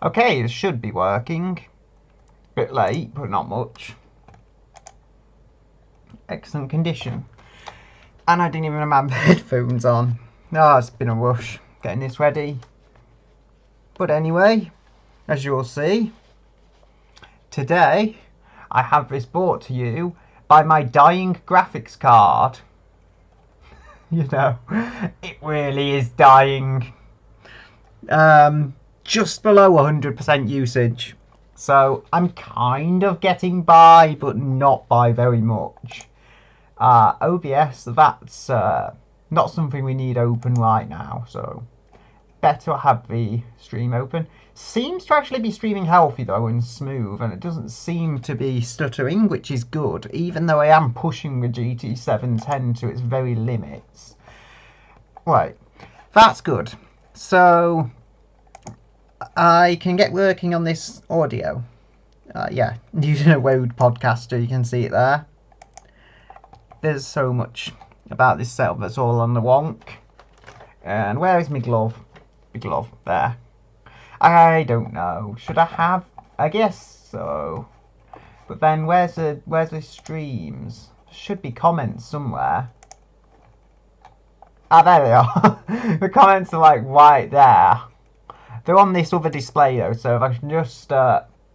Okay, it should be working. Bit late, but not much. Excellent condition. And I didn't even have my headphones on. Oh, it's been a rush getting this ready. But anyway, as you'll see, today I have this brought to you by my dying graphics card. You know, it really is dying. Just below 100% usage. So I'm kind of getting by, but not by very much. OBS, that's not something we need open right now, so better have the stream open. Seems to actually be streaming healthy though and smooth, and it doesn't seem to be stuttering, which is good, even though I am pushing the GT 710 to its very limits. Right, that's good. So I can get working on this audio. Yeah, using a Rode podcaster, you can see it there. There's so much about this setup that's all on the wonk. And where is my glove? My glove, there. I don't know. Should I have? I guess so. But then where's the streams? Should be comments somewhere. Ah, there they are. The comments are like right there. They're on this other display though, so if I can just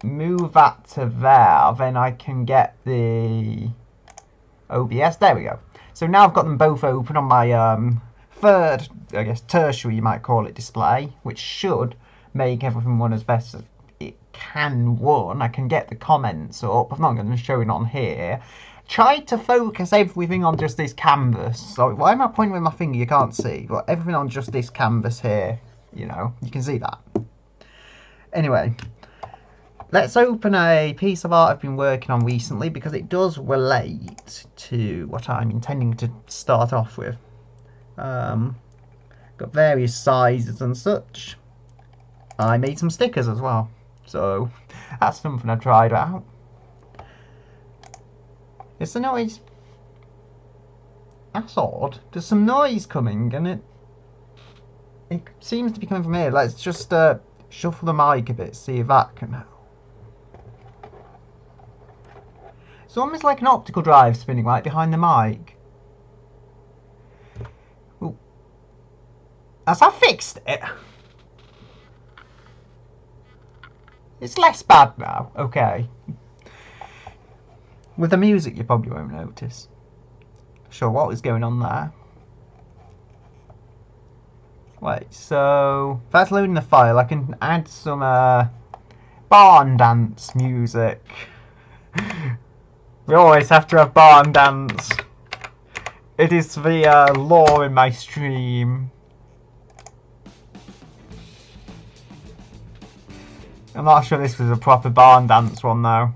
move that to there, then I can get the OBS. There we go. So now I've got them both open on my third, I guess, tertiary you might call it, display, which should make everything run as best as it can run. I can get the comments up. I'm not going to show it on here. Try to focus everything on just this canvas. So why am I pointing with my finger? You can't see, but everything on just this canvas here. You know, you can see that. Anyway, let's open a piece of art I've been working on recently because it does relate to what I'm intending to start off with. Got various sizes and such. I made some stickers as well, so that's something I tried out. It's a noise. That's odd. There's some noise coming, and it seems to be coming from here. Let's just shuffle the mic a bit, see if that can help. It's almost like an optical drive spinning right behind the mic. Ooh. Has I fixed it? It's less bad now. Okay. With the music, you probably won't notice. Sure, what was going on there? Wait, so that's loading the file. I can add some barn dance music. We always have to have barn dance. It is the law in my stream. I'm not sure this was a proper barn dance one though.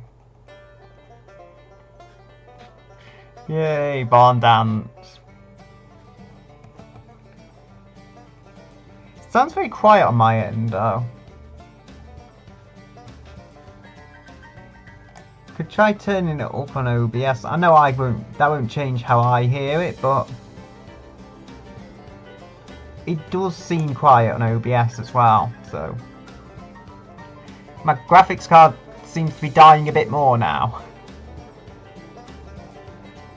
Yay, barn dance. Sounds very quiet on my end though. Could try turning it up on OBS. I know that won't change how I hear it, but it does seem quiet on OBS as well, so. My graphics card seems to be dying a bit more now.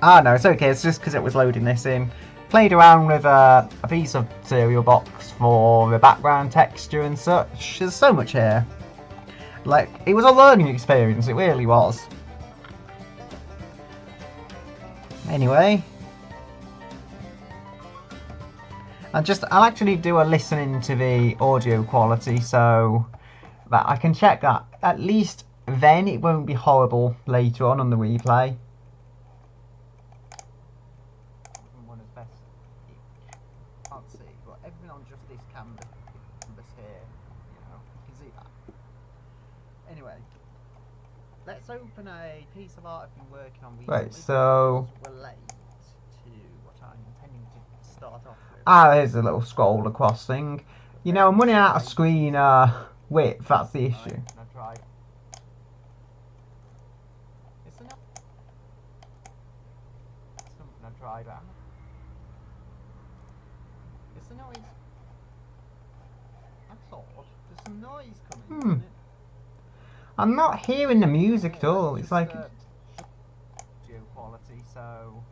Ah no, it's okay, it's just because it was loading this in. Played around with a piece of cereal box for the background texture and such. There's so much here. Like, it was a learning experience, it really was. Anyway. I'll actually do a listening to the audio quality so that I can check that. At least then it won't be horrible later on the replay. Can't see, but everything on just this canvas here, you know, you can see that. Anyway, let's open a piece of art I've been working on recently. Right, so relate to what I'm intending to start off with. Ah, there's a little scroll across thing. You know, I'm running out of screen width, that's the issue. I tried. It's enough. Something I tried out. It's a noise. That's odd. There's some noise coming. I'm not hearing the music at all. It's like audio quality, so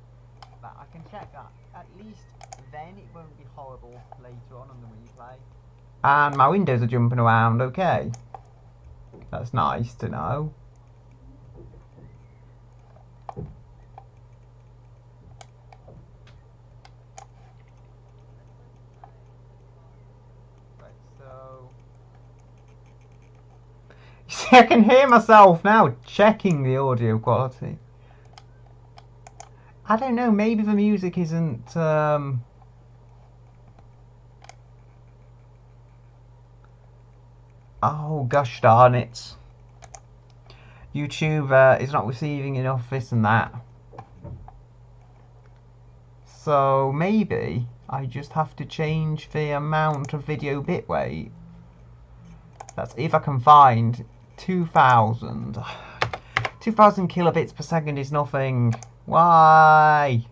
but I can check that. At least then it won't be horrible later on the replay. And my windows are jumping around. Okay, that's nice to know. I can hear myself now checking the audio quality. I don't know, maybe the music isn't oh gosh darn it. YouTube is not receiving enough this and that. So maybe I just have to change the amount of video bitrate. That's if I can find 2000 kilobits per second is nothing. Why?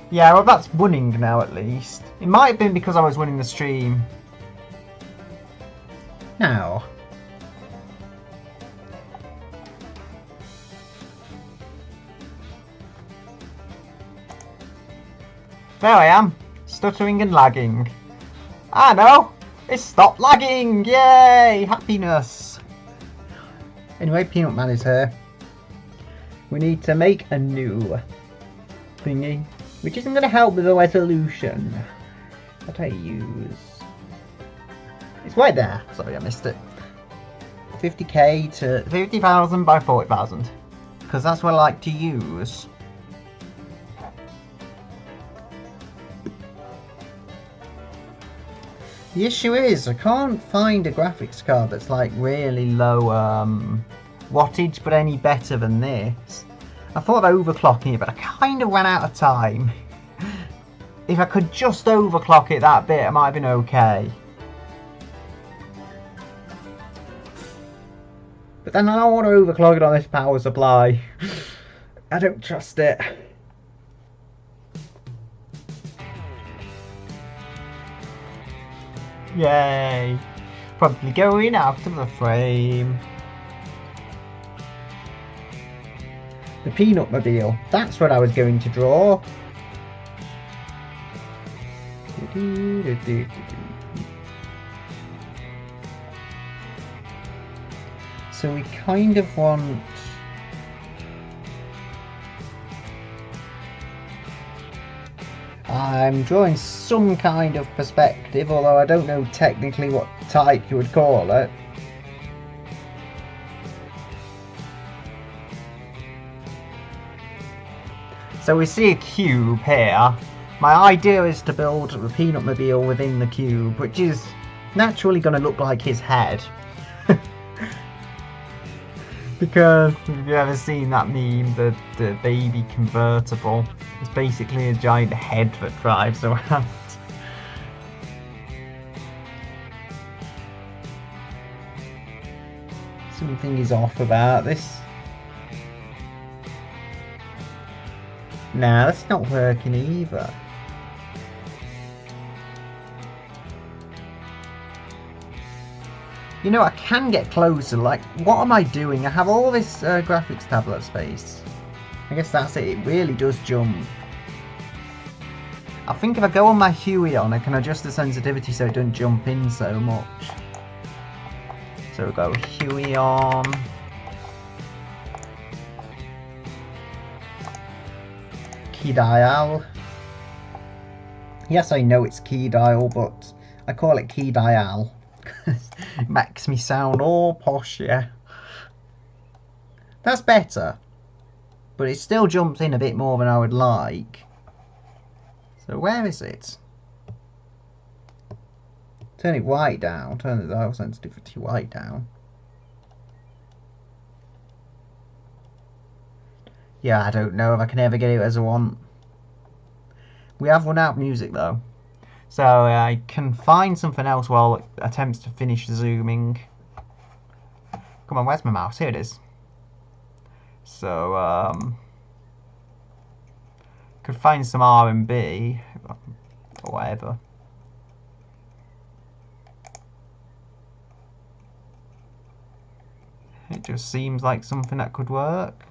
Yeah, well that's running now at least. It might have been because I was running the stream. Now. There I am, stuttering and lagging. I know, it's stopped lagging, yay, happiness. Anyway, Peanut Man is here. We need to make a new thingy, which isn't going to help with the resolution. What do I use? It's right there, sorry I missed it. 50k to 50,000 by 40,000, because that's what I like to use. The issue is, I can't find a graphics card that's like really low wattage, but any better than this. I thought of overclocking it, but I kind of ran out of time. If I could just overclock it that bit, it might have been okay. But then I don't want to overclock it on this power supply. I don't trust it. Yay! Probably going out of the frame. The Peanut Mobile. That's what I was going to draw. So we kind of want... I'm drawing some kind of perspective, although I don't know technically what type you would call it. So we see a cube here. My idea is to build the Peanut Mobile within the cube, which is naturally going to look like his head. Because if you've ever seen that meme, the baby convertible, it's basically a giant head that drives around. Something is off about this. Nah, that's not working either. You know, I can get closer, like, what am I doing? I have all this graphics tablet space. I guess that's it, it really does jump. I think if I go on my Huey on, I can adjust the sensitivity so it doesn't jump in so much. So we'll go Huey on. Key dial. Yes, I know it's key dial, but I call it key dial. It makes me sound all posh, yeah. That's better, but it still jumps in a bit more than I would like. So where is it? Turn it white down. Turn the dial sensitivity white down. Yeah, I don't know if I can ever get it as I want. We have run out of music though. So I can find something else while it attempts to finish zooming. Come on, where's my mouse? Here it is. So could find some R&B. or whatever. It just seems like something that could work.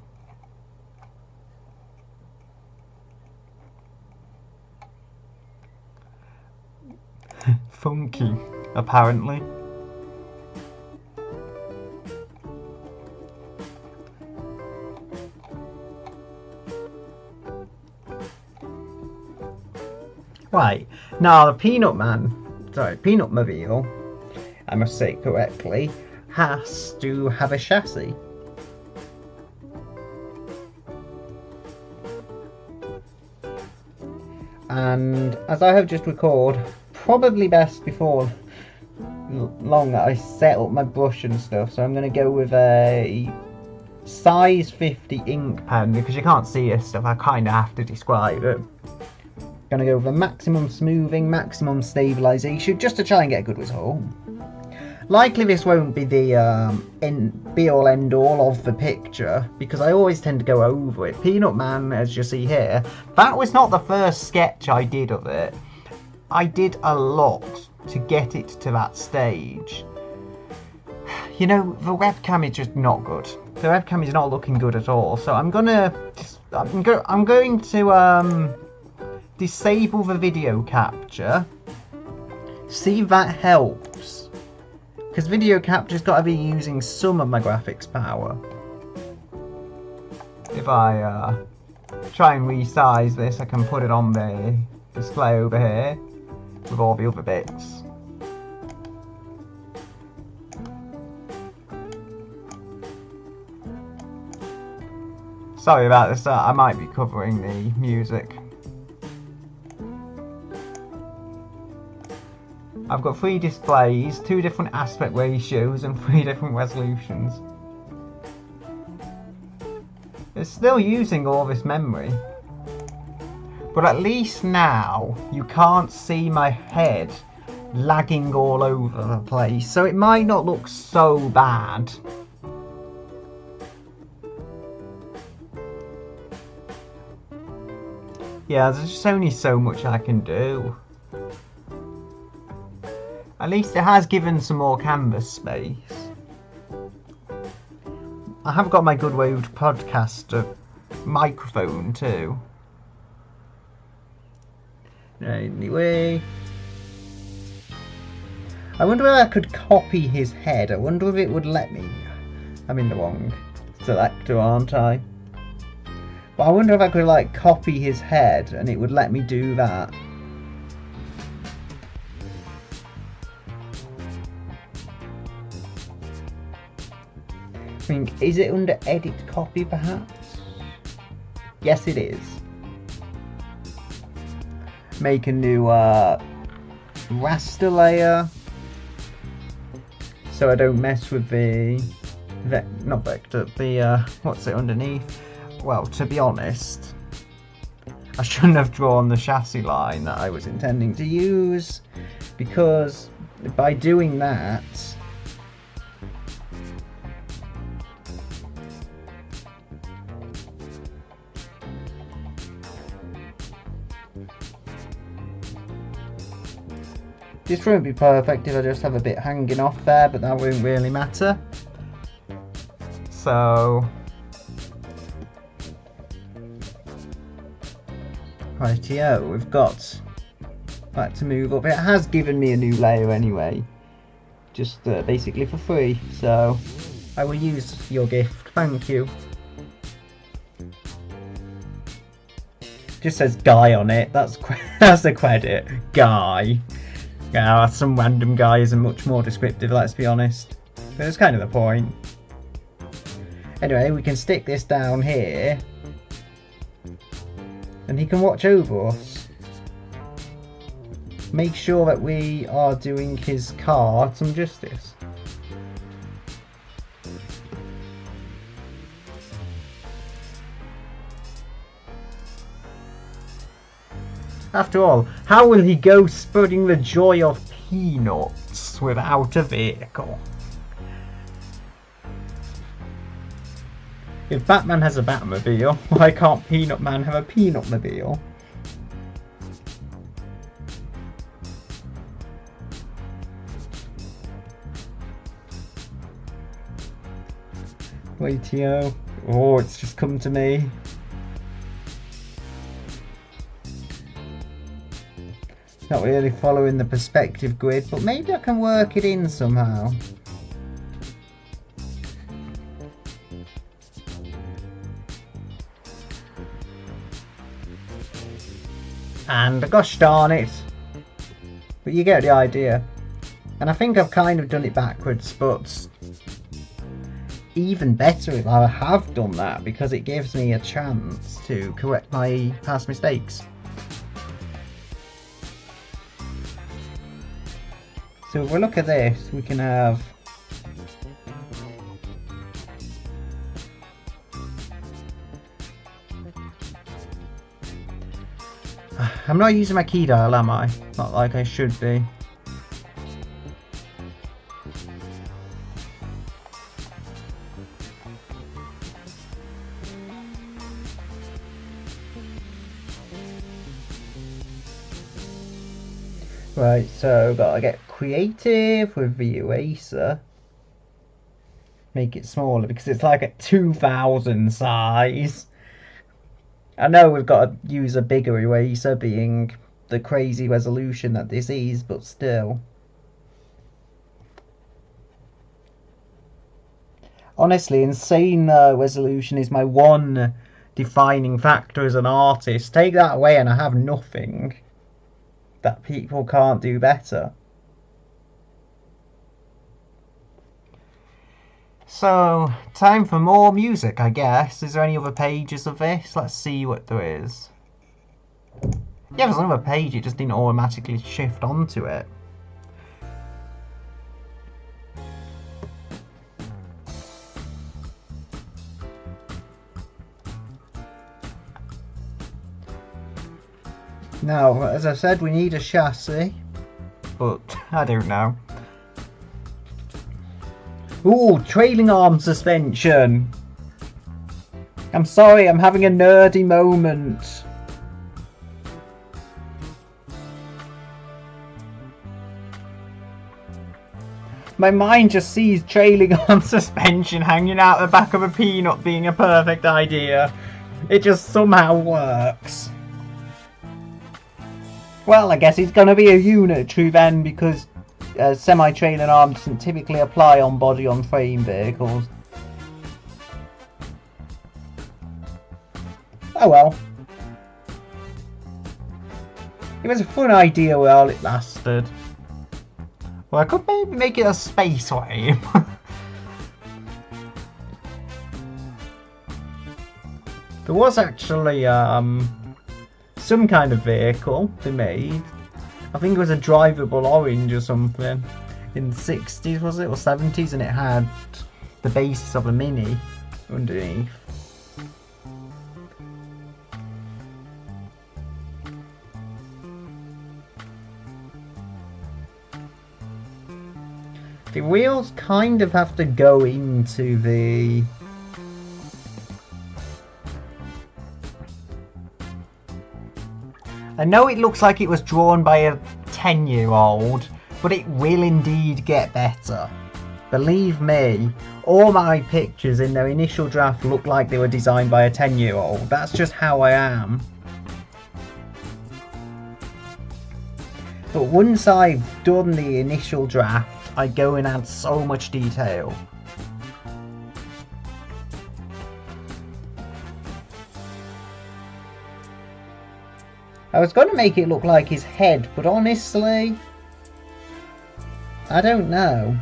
Funky, apparently. Right, now the Peanut Mobile, I must say correctly, has to have a chassis. And as I have just recorded, probably best before long that I set up my brush and stuff, so I'm going to go with a size 50 ink pen, because you can't see this stuff, I kind of have to describe it. Going to go with a maximum smoothing, maximum stabilisation, just to try and get a good result. Likely this won't be the be-all end-all of the picture, because I always tend to go over it. Peanut Man, as you see here, that was not the first sketch I did of it. I did a lot to get it to that stage. You know, the webcam is just not good. The webcam is not looking good at all, so I'm going to disable the video capture, see if that helps, because video capture's got to be using some of my graphics power. If I try and resize this, I can put it on the display over here with all the other bits. Sorry about this, I might be covering the music. I've got 3 displays, 2 different aspect ratios and 3 different resolutions. It's still using all this memory. But at least now you can't see my head lagging all over the place, so it might not look so bad. Yeah, there's just only so much I can do. At least it has given some more canvas space. I have got my good Rode podcaster microphone too. Anyway, I wonder if I could copy his head. I wonder if it would let me. I'm in the wrong selector, aren't I? But I wonder if I could like copy his head and it would let me do that. Is it under edit copy perhaps? Yes it is. Make a new raster layer so I don't mess with the not vector, the what's it underneath. Well, to be honest, I shouldn't have drawn the chassis line that I was intending to use, because by doing that this won't be perfect if I just have a bit hanging off there, but that won't really matter. So, rightio, we've got that to move up. It has given me a new layer anyway, just basically for free, so I will use your gift, thank you. Just says Guy on it, that's the credit, Guy. Yeah, some random guy isn't much more descriptive, let's be honest. But it's kind of the point. Anyway, we can stick this down here. And he can watch over us. Make sure that we are doing his car some justice. After all, how will he go spreading the joy of peanuts without a vehicle? If Batman has a Batmobile, why can't Peanut Man have a Peanutmobile? Waitio. Oh, it's just come to me. Not really following the perspective grid, but maybe I can work it in somehow. And gosh darn it. But you get the idea. And I think I've kind of done it backwards, but even better if I have done that, because it gives me a chance to correct my past mistakes. So if we look at this, we can have I'm not using my key dial, am I? Not like I should be. Right, so gotta get creative with the eraser. Make it smaller because it's like a 2000 size. I know we've got to use a bigger eraser being the crazy resolution that this is, but still. Honestly, insane resolution is my one defining factor as an artist. Take that away and I have nothing that people can't do better. So, time for more music, I guess. Is there any other pages of this? Let's see what there is. Yeah, there's another page, it just didn't automatically shift onto it. Now, as I said, we need a chassis, but I don't know. Ooh, trailing arm suspension. I'm sorry, I'm having a nerdy moment. My mind just sees trailing arm suspension hanging out the back of a peanut being a perfect idea. It just somehow works. Well, I guess it's gonna be a unitary then, because semi-trailing arm doesn't typically apply on body-on-frame vehicles. Oh well. It was a fun idea while it lasted. Well, I could maybe make it a space wave. There was actually some kind of vehicle they made. I think it was a drivable orange or something in the 60s, was it, or 70s, and it had the basis of a Mini underneath. The wheels kind of have to go into the... I know it looks like it was drawn by a 10-year-old, but it will indeed get better. Believe me, all my pictures in their initial draft look like they were designed by a 10-year-old. That's just how I am. But once I've done the initial draft, I go and add so much detail. I was going to make it look like his head, but honestly, I don't know.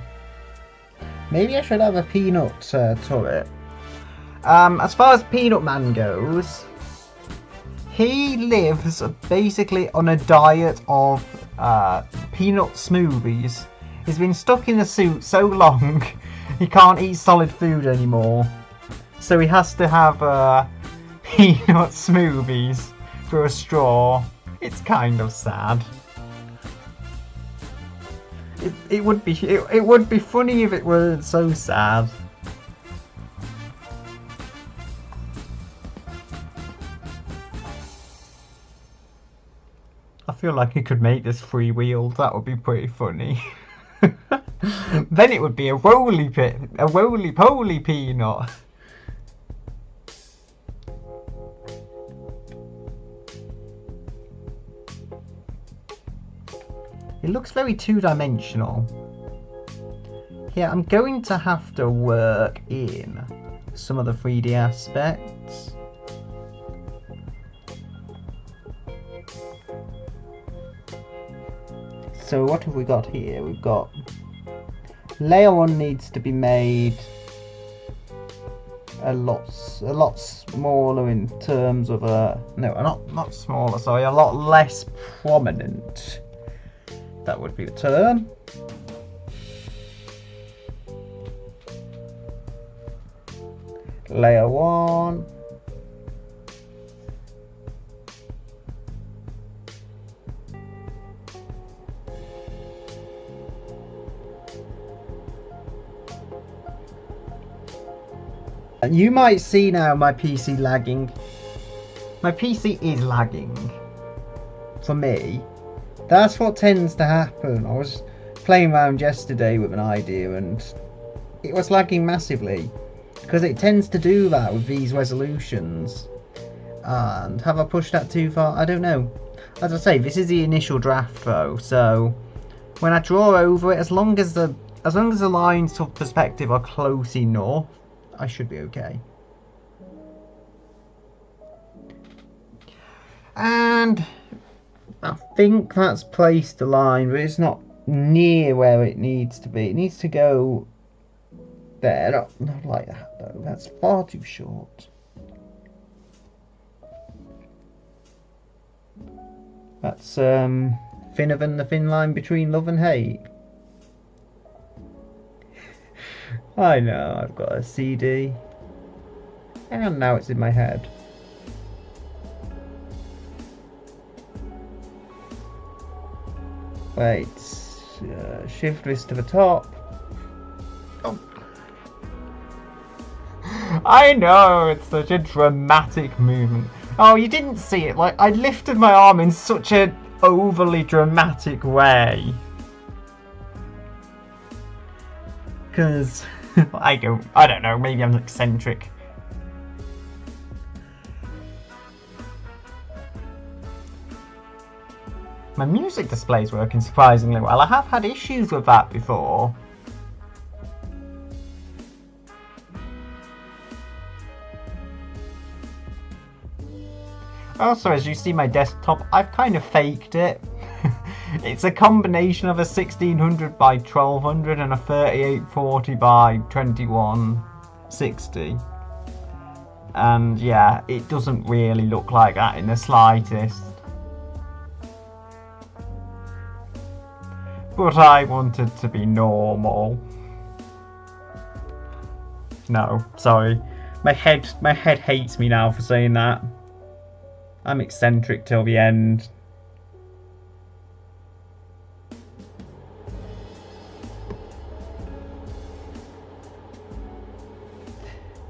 Maybe I should have a peanut turret. As far as Peanut Man goes, he lives basically on a diet of peanut smoothies. He's been stuck in a suit so long, he can't eat solid food anymore. So he has to have peanut smoothies for a straw. It's kind of sad. It would be funny if it weren't so sad. I feel like he could make this freewheeled. That would be pretty funny. Then it would be a roly-poly peanut. It looks very two-dimensional. Yeah, I'm going to have to work in some of the 3D aspects. So what have we got here? We've got layer 1 needs to be made a lot smaller in terms of no, not smaller, sorry, a lot less prominent. That would be the term. Layer 1. And you might see now my PC lagging. My PC is lagging. For me. That's what tends to happen. I was playing around yesterday with an idea and it was lagging massively. Because it tends to do that with these resolutions. And have I pushed that too far? I don't know. As I say, this is the initial draft though, so when I draw over it, as long as the lines of perspective are close enough, I should be okay. And I think that's placed the line, but it's not near where it needs to be. It needs to go there. Not like that though. That's far too short. That's thinner than the thin line between love and hate. I know, I've got a CD. And now it's in my head. Wait, shift this to the top. Oh. I know, it's such a dramatic movement. Oh, you didn't see it. Like, I lifted my arm in such an overly dramatic way. Because I don't know, maybe I'm eccentric. My music display's working surprisingly well. I have had issues with that before. Also, as you see my desktop, I've kind of faked it. It's a combination of a 1600 by 1200 and a 3840 by 2160. And yeah, it doesn't really look like that in the slightest. But I wanted to be normal. No, sorry. My head hates me now for saying that. I'm eccentric till the end.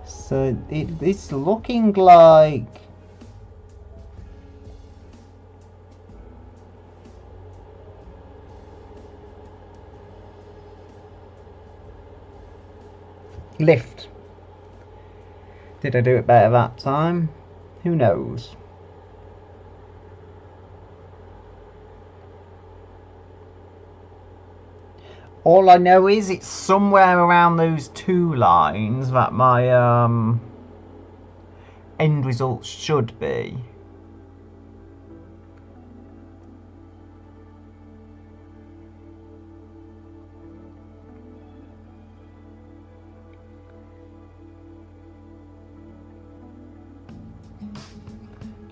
So it's looking like lift. Did I do it better that time? Who knows? All I know is it's somewhere around those two lines that my end result should be.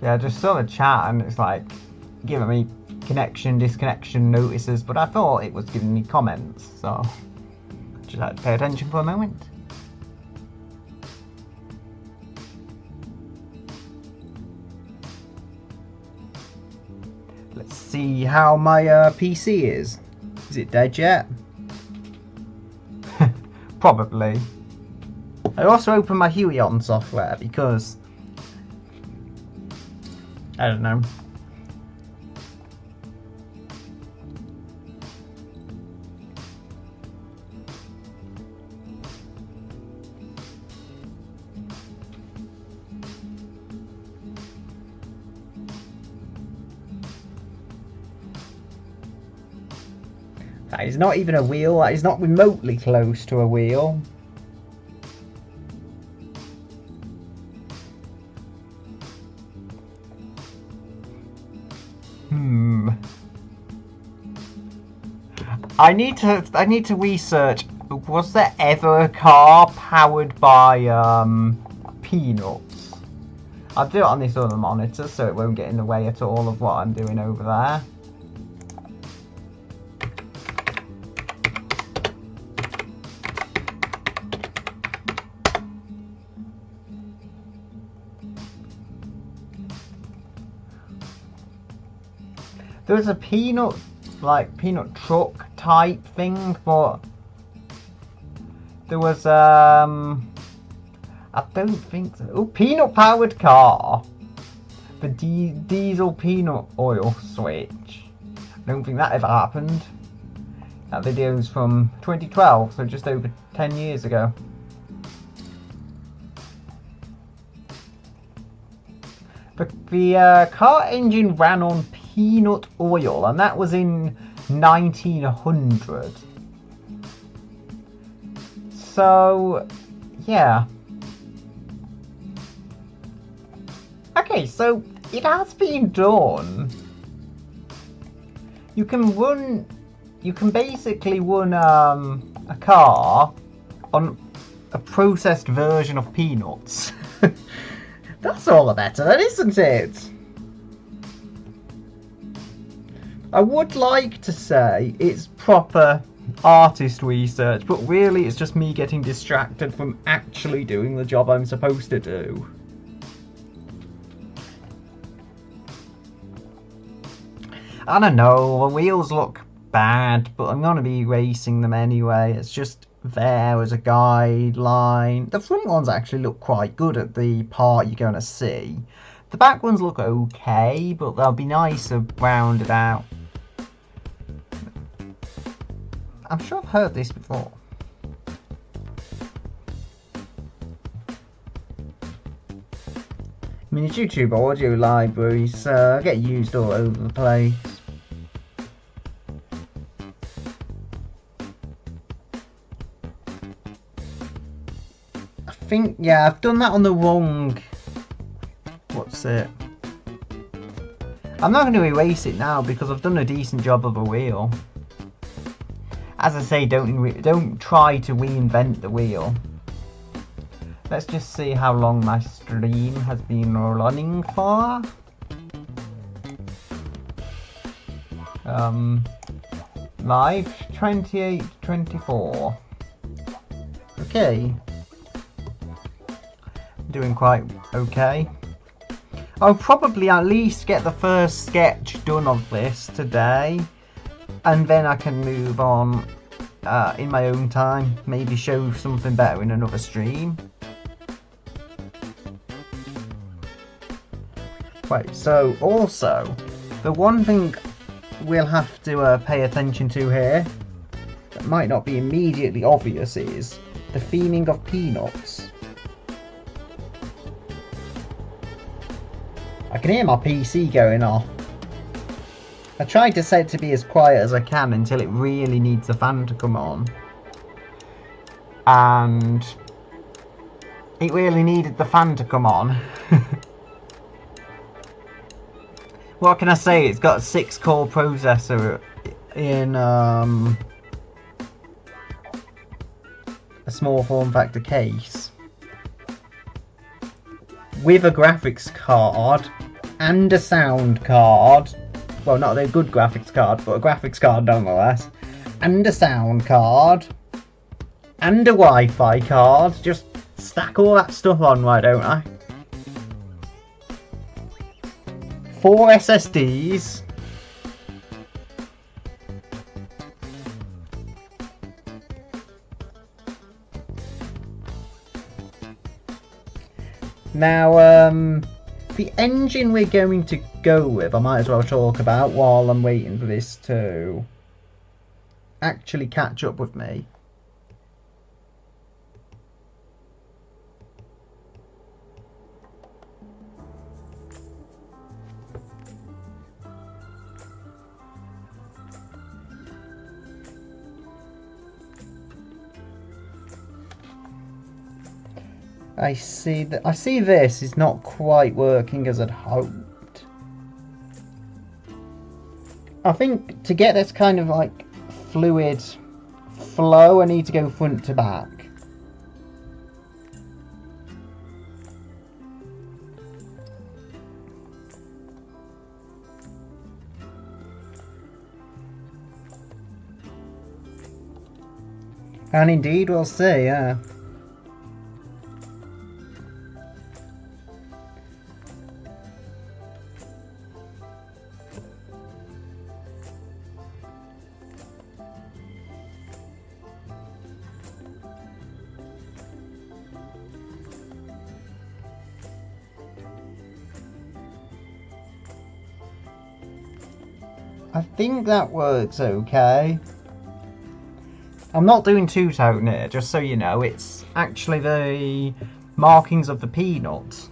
Yeah, I just saw the chat and it's like giving me connection, disconnection notices, but I thought it was giving me comments, so just had to pay attention for a moment. Let's see how my PC is. Is it dead yet? Probably. I also opened my Huion software because I don't know. That is not even a wheel. That is not remotely close to a wheel. I need to research. Was there ever a car powered by peanuts? I'll do it on this other monitor so it won't get in the way at all of what I'm doing over there. There was a peanut truck type thing, but there was I don't think so. Oh, peanut powered car. The diesel peanut oil switch. I don't think that ever happened. That video's from 2012, so just over 10 years ago. But the car engine ran on peanut oil, and that was in 1900. So, yeah. Okay, so it has been done. You can basically run a car on a processed version of peanuts. That's all the better then, isn't it? I would like to say it's proper artist research, but really it's just me getting distracted from actually doing the job I'm supposed to do. I don't know, the wheels look bad, but I'm going to be racing them anyway. It's just there as a guideline. The front ones actually look quite good at the part you're going to see. The back ones look okay, but they'll be nicer rounded out. I'm sure I've heard this before. I mean, it's YouTube audio libraries get used all over the place. I think, yeah, I've done that on the wrong... What's it? I'm not going to erase it now because I've done a decent job of a wheel. As I say, don't try to reinvent the wheel. Let's just see how long my stream has been running for. Live 28-24. Okay. Doing quite okay. I'll probably at least get the first sketch done of this today, and then I can move on in my own time. Maybe show something better in another stream. Right, so also, the one thing we'll have to pay attention to here, that might not be immediately obvious, is the theming of peanuts. I can hear my PC going off. I tried to set it to be as quiet as I can until it really needs the fan to come on. And it really needed the fan to come on. What can I say? It's got a 6-core processor in a small form factor case with a graphics card and a sound card. Well, not a good graphics card, but a graphics card nonetheless, and a sound card and a Wi-Fi card. Just stack all that stuff on, why don't I? 4 SSDs. Now, the engine we're going to go with, I might as well talk about while I'm waiting for this to actually catch up with me. I see this is not quite working as I'd hoped. I think to get this kind of like fluid flow, I need to go front to back. And indeed, we'll see, yeah. I think that works okay. I'm not doing two-tone here, just so you know. It's actually the markings of the peanuts.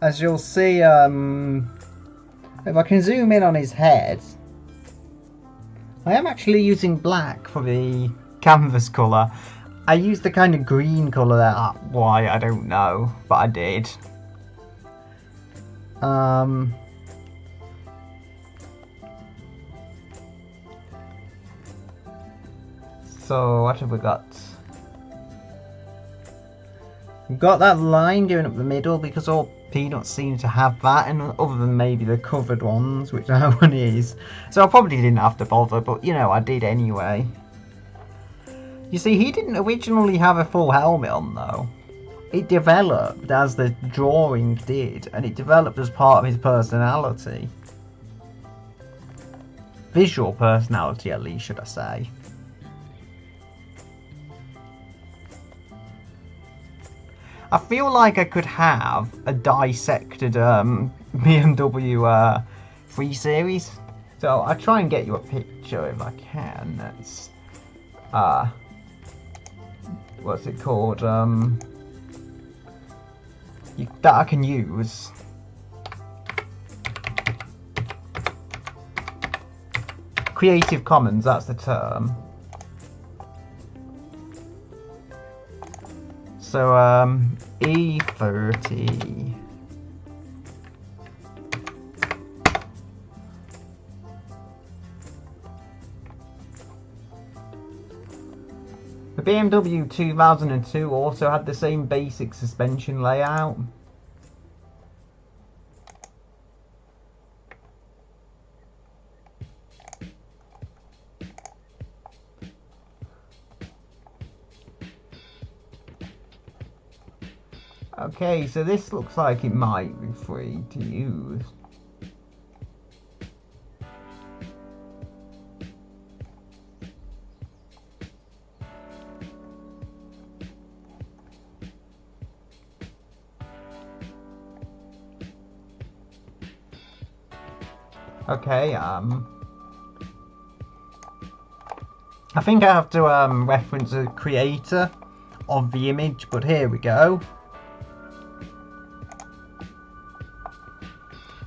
As you'll see, if I can zoom in on his head, I am actually using black for the canvas colour. I used the kind of green colour there. Why, I don't know, but I did. So what have we got? We've got that line going up the middle because all peanuts seem to have that, and other than maybe the covered ones, which no one is. So I probably didn't have to bother, but you know, I did anyway. You see, he didn't originally have a full helmet on though. It developed as the drawing did, and it developed as part of his personality. Visual personality, at least, should I say. I feel like I could have a dissected BMW 3 Series. So I'll try and get you a picture if I can. That's what's it called? That I can use. Creative Commons, that's the term. So, E30. The BMW 2002 also had the same basic suspension layout. Okay, so this looks like it might be free to use. Okay, I think I have to reference the creator of the image, but here we go.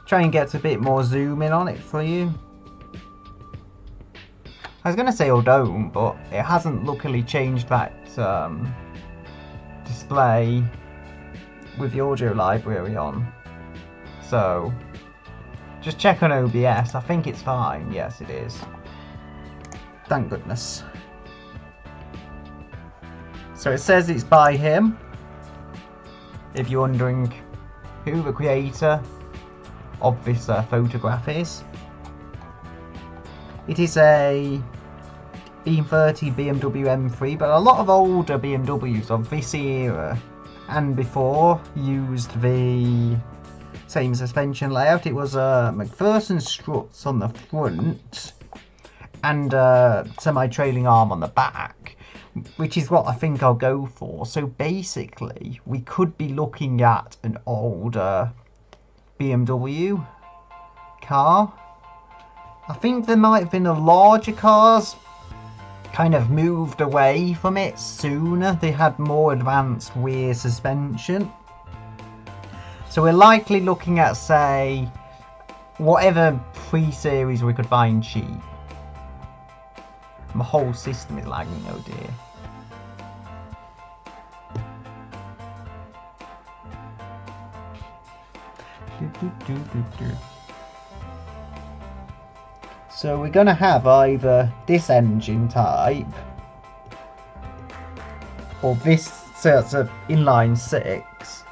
Try and get a bit more zoom in on it for you. I was going to say oh don't, but it hasn't luckily changed that display with the audio library on. So just check on OBS. I think it's fine. Yes, it is. Thank goodness. So it says it's by him. If you're wondering who the creator of this photograph is. It is a E30 BMW M3, but a lot of older BMWs of this era and before used the same suspension layout. It was McPherson struts on the front and semi-trailing arm on the back, which is what I think I'll go for. So basically, we could be looking at an older BMW car. I think there might have been the larger cars kind of moved away from it sooner. They had more advanced rear suspension. So we're likely looking at, say, whatever pre-series we could find cheap. My whole system is lagging, oh dear. So we're going to have either this engine type or this sort of inline 6,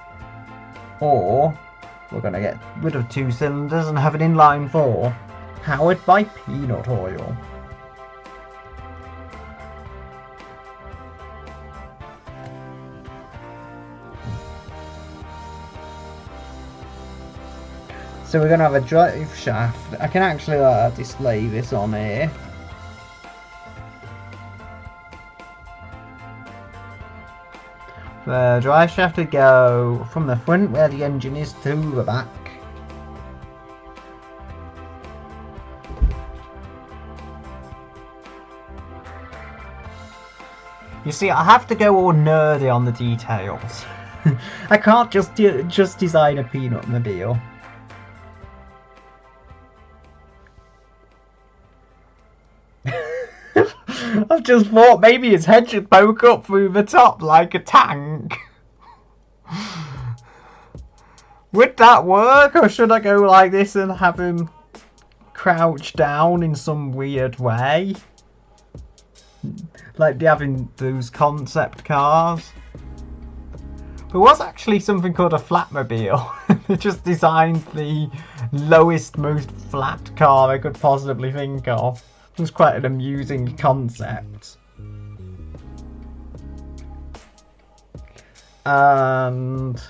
or we're going to get rid of 2 cylinders and have an inline 4 powered by peanut oil. So we're going to have a drive shaft. I can actually display this on here. The drive shaft would go from the front where the engine is to the back. You see, I have to go all nerdy on the details. I can't just design a peanut mobile. I've just thought maybe his head should poke up through the top like a tank. Would that work, or should I go like this and have him crouch down in some weird way? Like they have in those concept cars. There was actually something called a flatmobile. They just designed the lowest, most flat car I could possibly think of. It was quite an amusing concept. And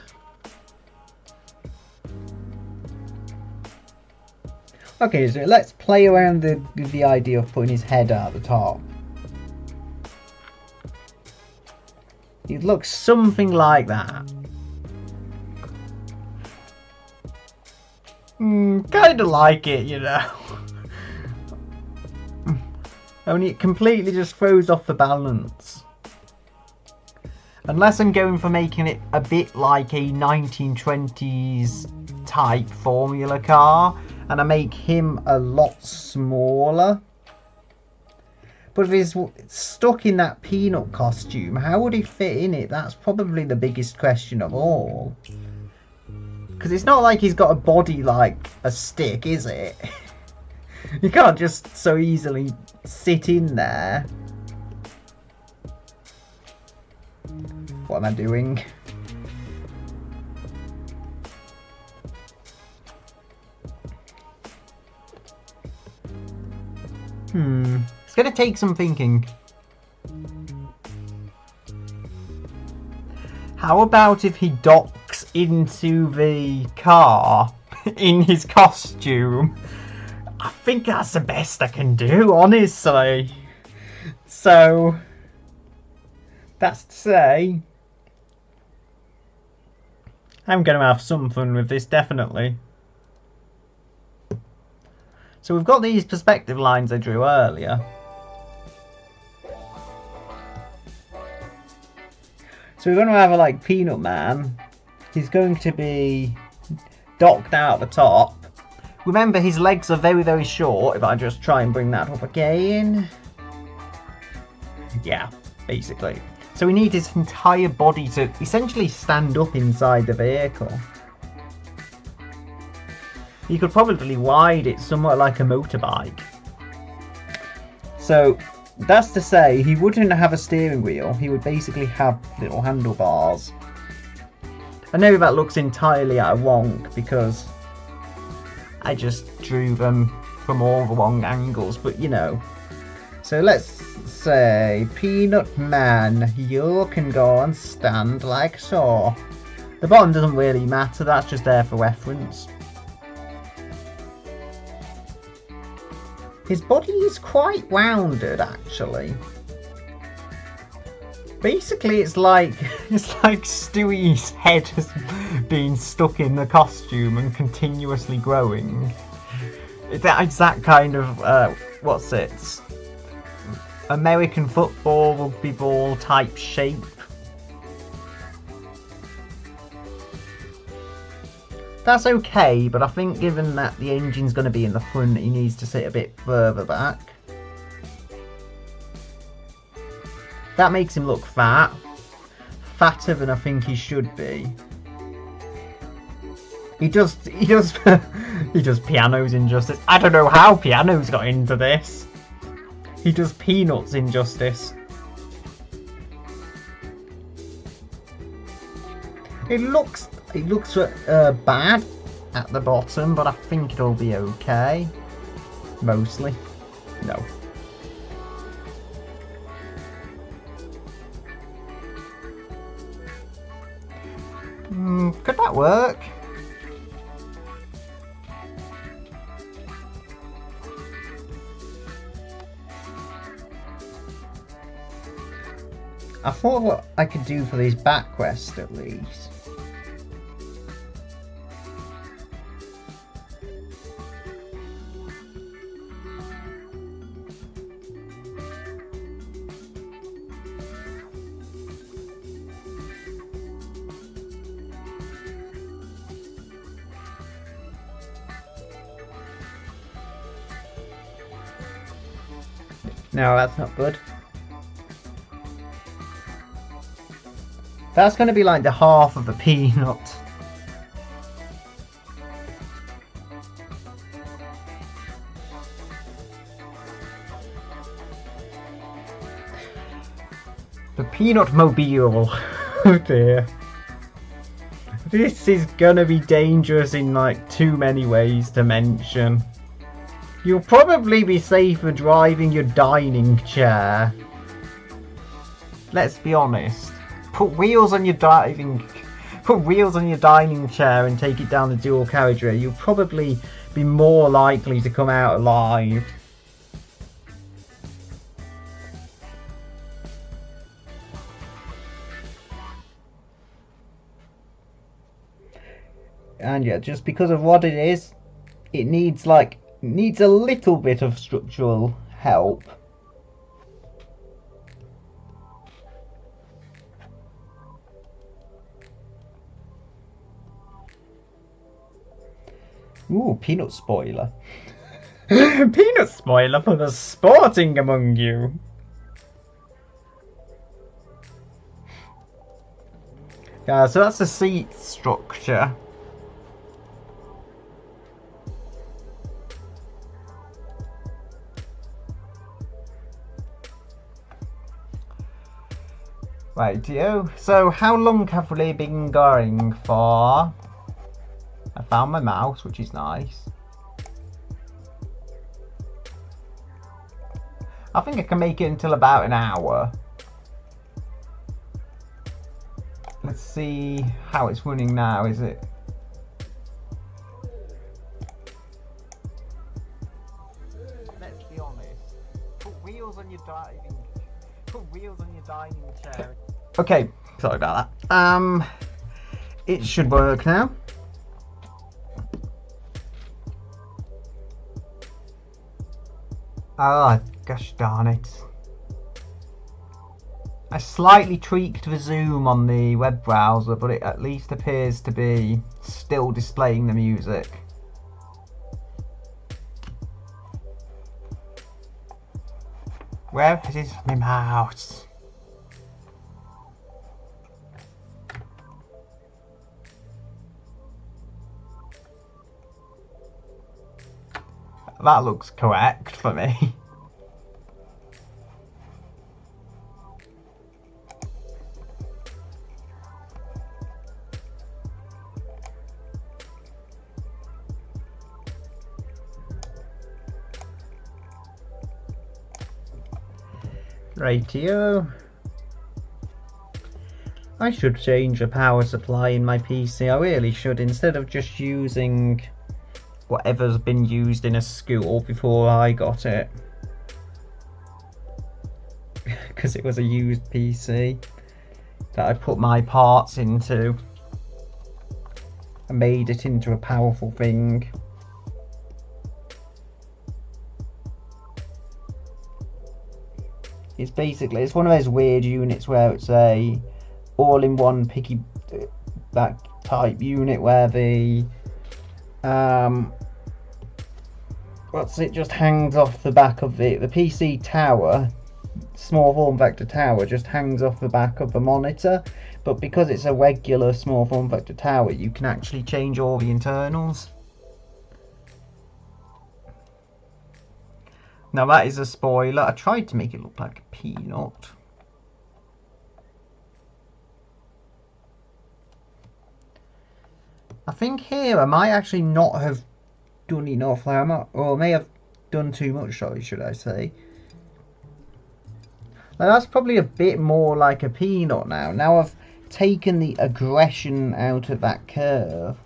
okay, so let's play around with the idea of putting his head out the top. It looks something like that. Kind of like it, you know. Only it completely just throws off the balance. Unless I'm going for making it a bit like a 1920s type formula car, and I make him a lot smaller. But if he's stuck in that peanut costume, how would he fit in it? That's probably the biggest question of all. Because it's not like he's got a body like a stick, is it? You can't just so easily sit in there. What am I doing? It's gonna take some thinking. How about if he docks into the car in his costume? I think that's the best I can do, honestly. So, that's to say, I'm going to have some fun with this, definitely. So we've got these perspective lines I drew earlier. So we're going to have a like Peanut Man. He's going to be docked out the top. Remember, his legs are very, very short. If I just try and bring that up again. Yeah, basically. So we need his entire body to essentially stand up inside the vehicle. You could probably wide it somewhat like a motorbike. So that's to say, he wouldn't have a steering wheel. He would basically have little handlebars. I know that looks entirely out of wonk because I just drew them from all the wrong angles, but you know. So let's say, Peanut Man, you can go and stand like so. The bottom doesn't really matter, that's just there for reference. His body is quite rounded, actually. Basically, it's like Stewie's head has been stuck in the costume and continuously growing. It's that kind of what's it? American football, rugby ball type shape. That's okay, but I think given that the engine's going to be in the front, he needs to sit a bit further back. That makes him look fat. Fatter than I think he should be. He does he does pianos Injustice. I don't know how pianos got into this. He does Peanuts Injustice. It looks bad at the bottom, but I think it'll be okay. Mostly. No. Could that work? I thought what I could do for these back quests at least. No, that's not good. That's going to be like the half of a peanut. The peanut mobile. Oh dear. This is going to be dangerous in like too many ways to mention. You'll probably be safer driving your dining chair. Let's be honest. Put wheels on your dining chair and take it down the dual carriageway. You'll probably be more likely to come out alive. And yeah, just because of what it is, it needs a little bit of structural help. Ooh, peanut spoiler. Peanut spoiler for the sporting among you. Yeah, so that's the seat structure. Rightio. So how long have we been going for? I found my mouse, which is nice. I think I can make it until about an hour. Let's see how it's running now, is it? Let's be honest. Put wheels on your dining chair. Okay, sorry about that. It should work now. Oh, gosh darn it. I slightly tweaked the zoom on the web browser, but it at least appears to be still displaying the music. Where is my mouse? That looks correct for me. Rightio. I should change the power supply in my PC. I really should, instead of just using whatever's been used in a school before I got it. Because it was a used PC that I put my parts into and made it into a powerful thing. It's basically, it's one of those weird units where it's a all-in-one piggyback type unit where the just hangs off the back of the PC tower small form factor tower just hangs off the back of the monitor, but because it's a regular small form factor tower, you can actually change all the internals. Now that is a spoiler. I tried to make it look like a peanut. I think here I might actually not have done enough, or I may have done too much, sorry, should I say. Now that's probably a bit more like a peanut now. Now I've taken the aggression out of that curve.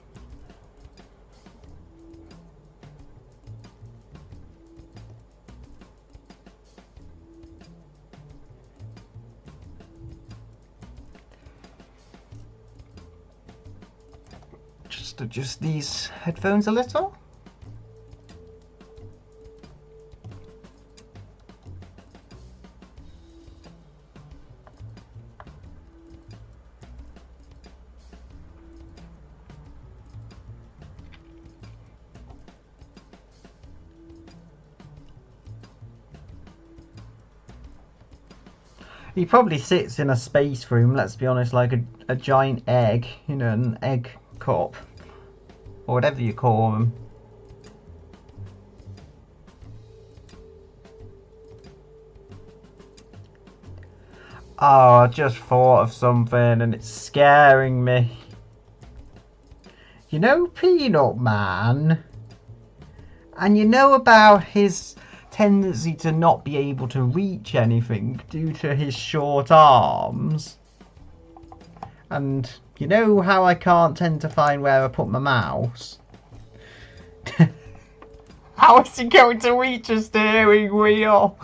Just adjust these headphones a little. He probably sits in a space room, let's be honest, like a giant egg, you know, an egg cup, or whatever you call them. Oh, I just thought of something and it's scaring me. You know Peanut Man? And you know about his tendency to not be able to reach anything due to his short arms? And you know how I can't tend to find where I put my mouse? How is he going to reach a steering wheel?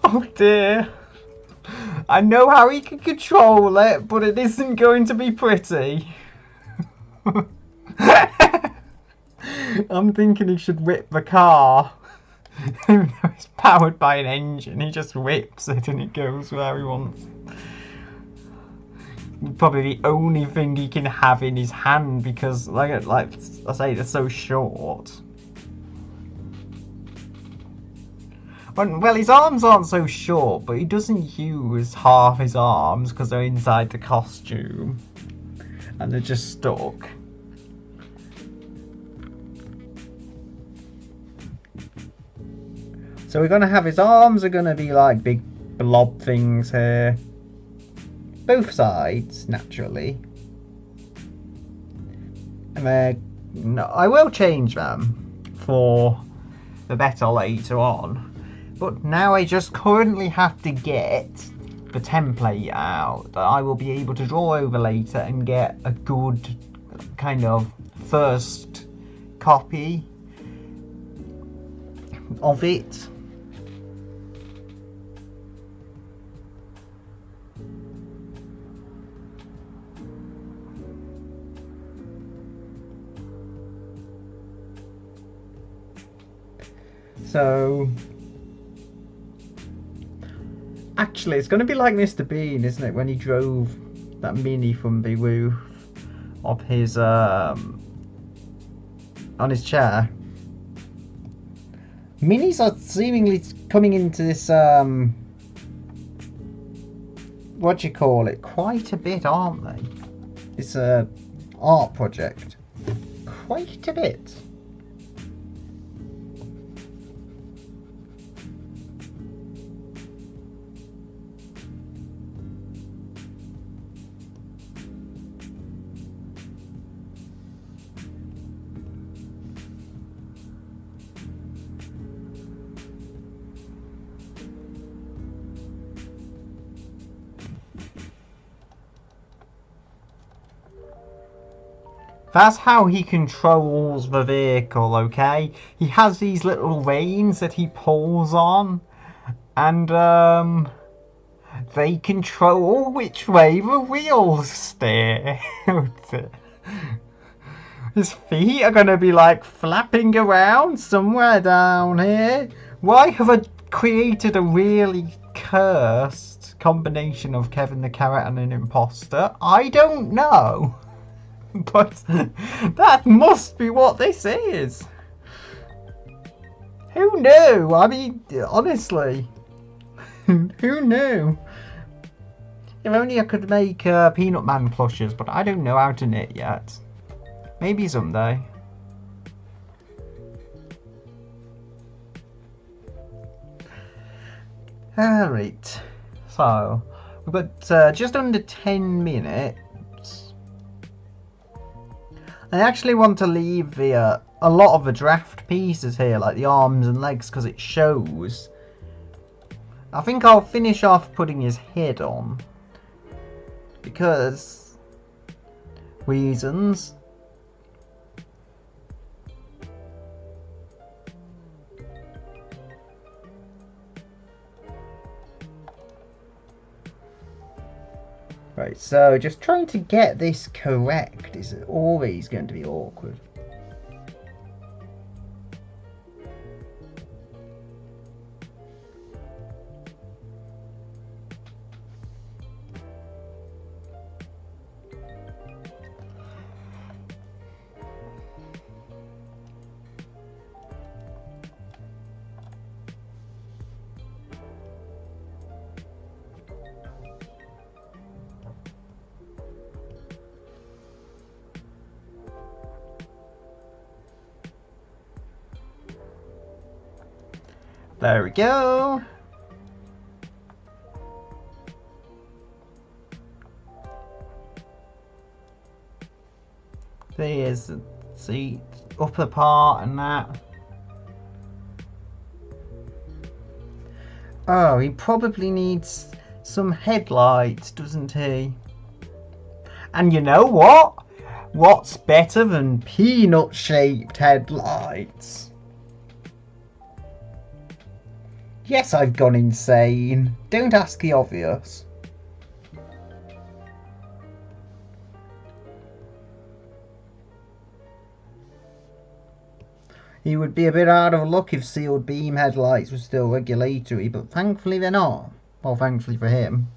Oh dear. I know how he can control it, but it isn't going to be pretty. I'm thinking he should whip the car. Even though it's powered by an engine, he just whips it and it goes where he wants. Probably the only thing he can have in his hand because, like I say, they're so short. Well, his arms aren't so short, but he doesn't use half his arms because they're inside the costume. And they're just stuck. So we're going to have his arms are going to be like big blob things here. Both sides, naturally. And no, I will change them for the better later on. But now I just currently have to get the template out that I will be able to draw over later and get a good kind of first copy of it. So, actually, it's going to be like Mr. Bean, isn't it? When he drove that Mini from the roof of his, on his chair. Minis are seemingly coming into this, what do you call it? Quite a bit, aren't they? It's a art project. Quite a bit. That's how he controls the vehicle, okay? He has these little reins that he pulls on, and they control which way the wheels steer. His feet are gonna be like flapping around somewhere down here. Why have I created a really cursed combination of Kevin the Carrot and an imposter? I don't know. But that must be what this is. Who knew? I mean, honestly. Who knew? If only I could make Peanut Man plushes, but I don't know how to knit yet. Maybe someday. Alright, so we've got just under 10 minutes. I actually want to leave the a lot of the draft pieces here, like the arms and legs, because it shows. I think I'll finish off putting his head on, because reasons. Right, so just trying to get this correct is always going to be awkward. There we go. There's the seat, upper part and that. Oh, he probably needs some headlights, doesn't he? And you know what? What's better than peanut-shaped headlights? Yes, I've gone insane. Don't ask the obvious. He would be a bit out of luck if sealed beam headlights were still regulatory, but thankfully they're not. Well, thankfully for him.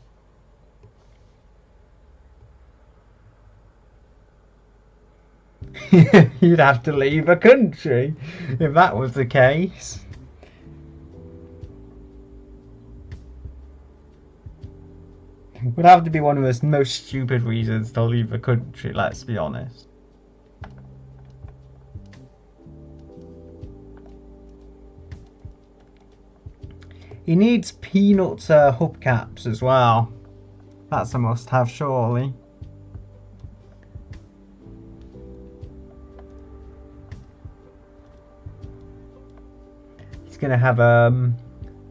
You'd have to leave the country if that was the case. Would have to be one of the most stupid reasons to leave the country, let's be honest. He needs peanut hubcaps as well. That's a must-have, surely. He's gonna have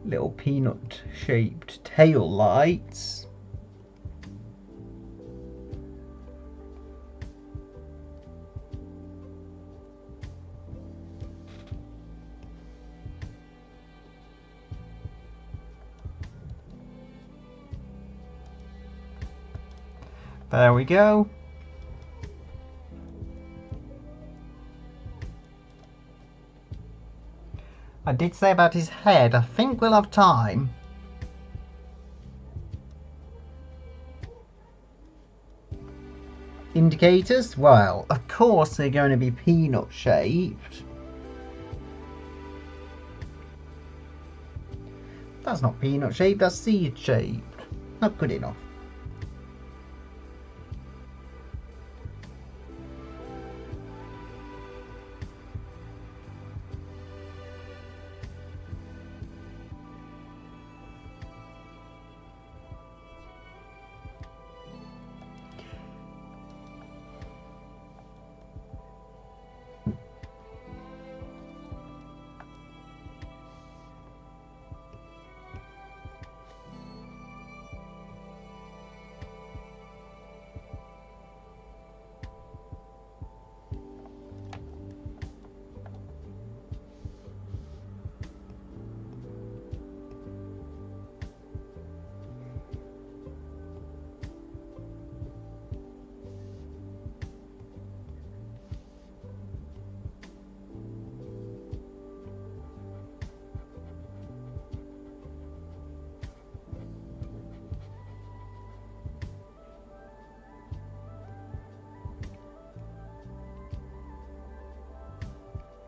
little peanut-shaped tail lights. There we go. I did say about his head, I think we'll have time. Indicators? Well, of course they're going to be peanut shaped. That's not peanut shaped, that's seed shaped. Not good enough.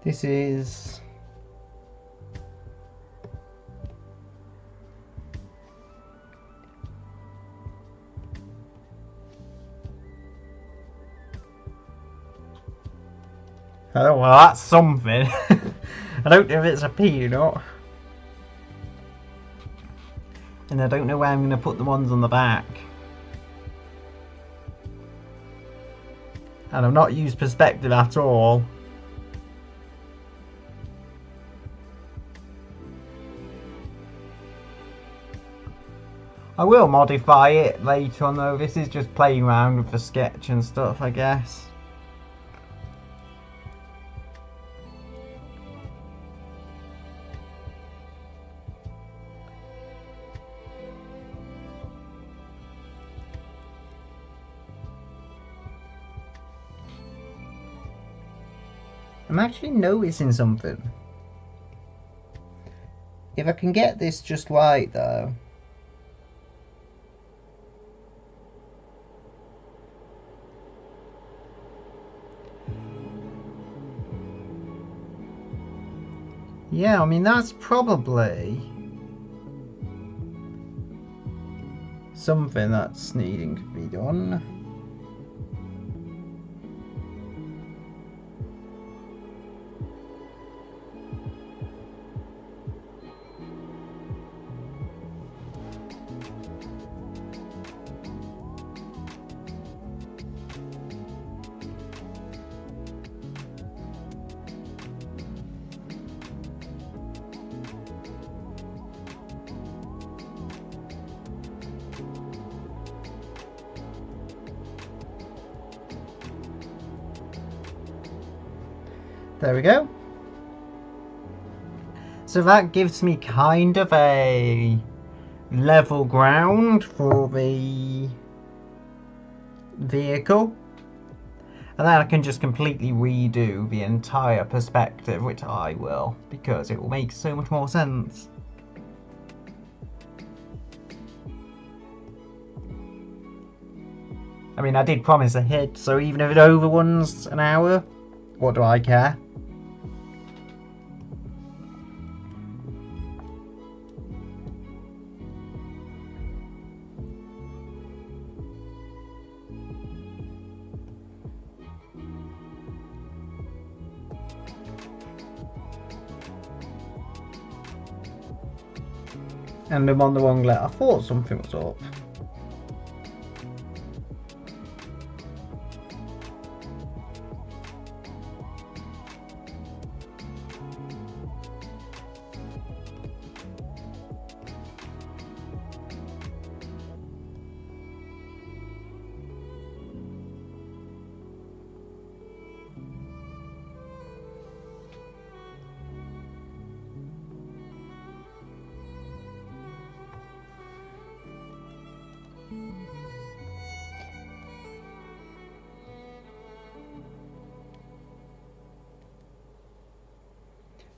This is Oh, well, that's something. I don't know if it's a peanut. And I don't know where I'm going to put the ones on the back. And I've not used perspective at all. I will modify it later on though. This is just playing around with the sketch and stuff, I guess. I'm actually noticing something. If I can get this just right though. Yeah, I mean that's probably something that's needing to be done. There we go. So that gives me kind of a level ground for the vehicle. And then I can just completely redo the entire perspective, which I will, because it will make so much more sense. I mean, I did promise a hit, so even if it overruns an hour, what do I care? And I'm on the wrong letter. I thought something was up.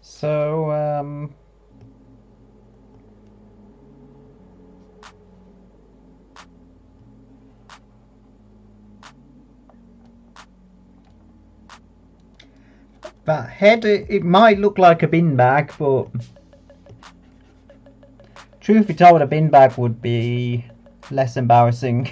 So, that head, it might look like a bin bag, but truth be told, a bin bag would be less embarrassing.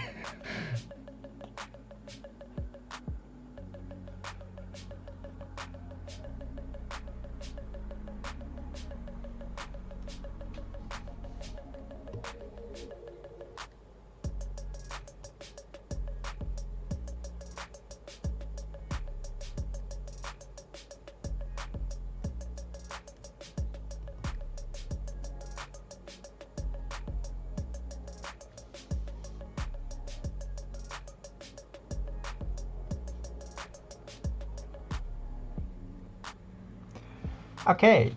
Okay,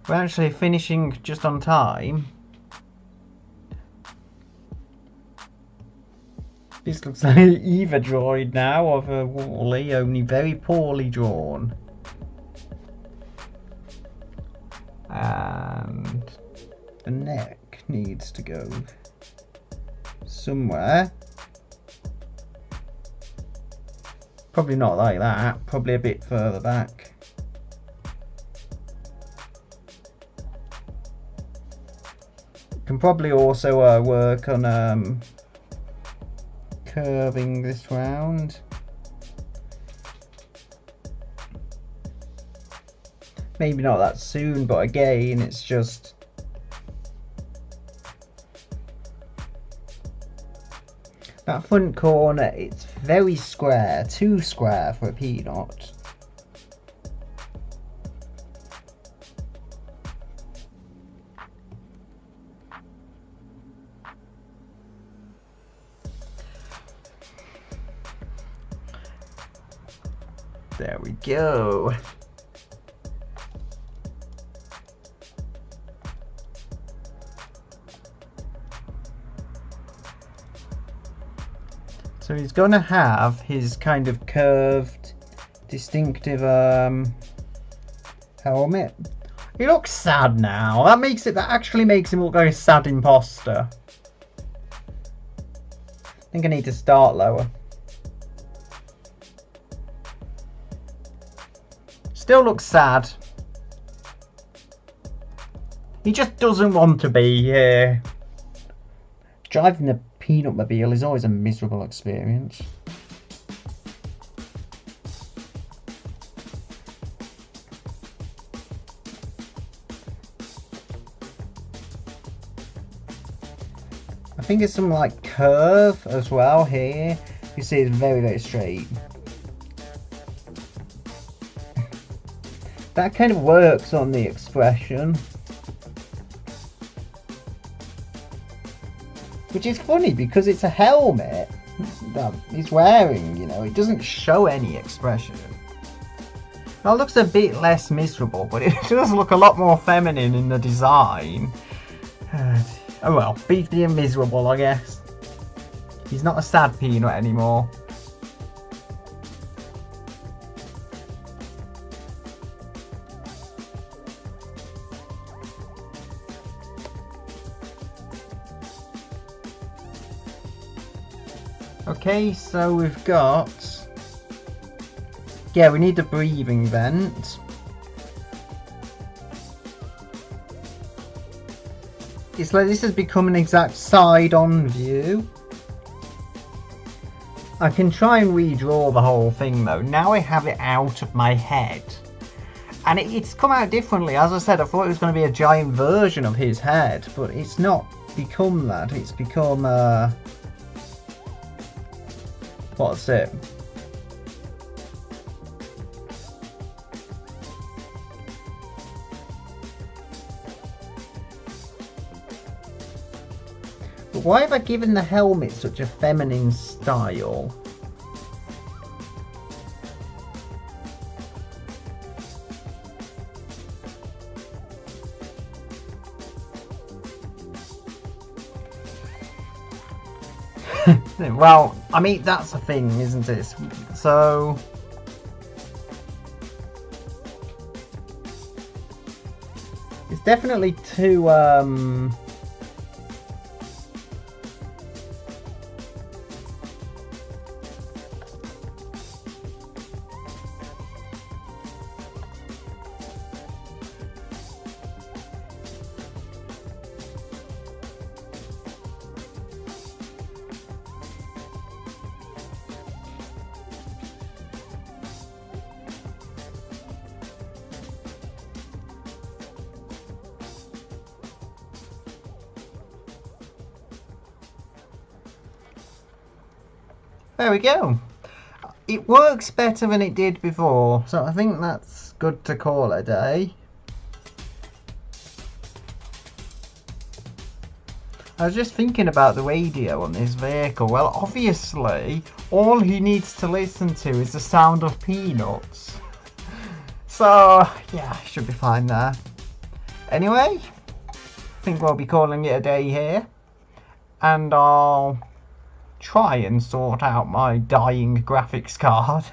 we're actually finishing just on time. This looks like an Eva droid now of a Wally, only very poorly drawn. And the neck needs to go somewhere. Probably not like that, probably a bit further back. Can probably also work on curving this round. Maybe not that soon, but again, it's just... That front corner, it's very square, too square for a peanut. There we go. So he's going to have his kind of curved, distinctive helmet. He looks sad now. That actually makes him look like a sad imposter. I think I need to start lower. Still looks sad. He just doesn't want to be here. Driving the Peanutmobile is always a miserable experience. I think it's some like curve as well here. You see it's very, very straight. That kind of works on the expression. Which is funny because it's a helmet that he's wearing, you know, it doesn't show any expression. Now it looks a bit less miserable, but it does look a lot more feminine in the design. Oh well, beefy and miserable, I guess. He's not a sad peanut anymore. Okay, so we've got... Yeah, we need the breathing vent. It's like this has become an exact side-on view. I can try and redraw the whole thing though. Now I have it out of my head. And it's come out differently. As I said, I thought it was going to be a giant version of his head. But it's not become that. It's become... What's it? But why have I given the helmet such a feminine style? Well, I mean, that's a thing, isn't it? So... It's definitely too, There we go. It works better than it did before, so I think that's good to call it a day. I was just thinking about the radio on this vehicle. Well, obviously, all he needs to listen to is the sound of peanuts. So, yeah, should be fine there. Anyway, I think we'll be calling it a day here. And I'll try and sort out my dying graphics card